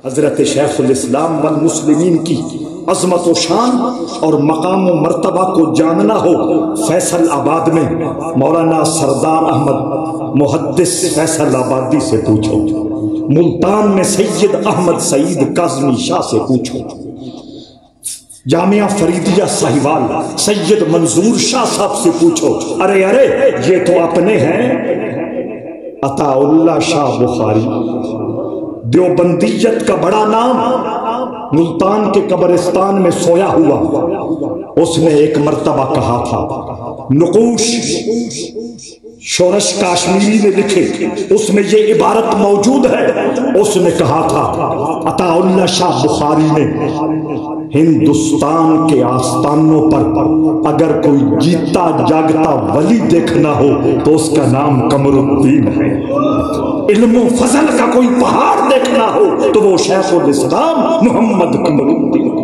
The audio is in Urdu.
حضرت شیخ الاسلام والمسلمین کی عظمت و شان اور مقام و مرتبہ کو جاننا ہو، فیصل آباد میں مولانا سردار احمد محدث فیصل آبادی سے پوچھو، ملتان میں سید احمد سعید کاظمی شاہ سے پوچھو، جامعہ فریدیہ ساہیوال سید منظور شاہ صاحب سے پوچھو۔ ارے یہ تو اپنے ہیں، عطا اللہ شاہ بخاری، دیوبندیت کا بڑا نام، ملتان کے قبرستان میں سویا ہوا۔ اس نے ایک مرتبہ کہا تھا، نقوش شورش کاشمیری نے لکھے، اس میں یہ عبارت موجود ہے، اس نے کہا تھا عطا اللہ شاہ بخاری نے، ہندوستان کے آستانوں پر اگر کوئی جیتا جاگتا ولی دیکھنا ہو تو اس کا نام قمر الدین ہے، علم و فضل کا کوئی پہاڑ دیکھنا ہو تو وہ شیخ الاسلام محمد قمر الدین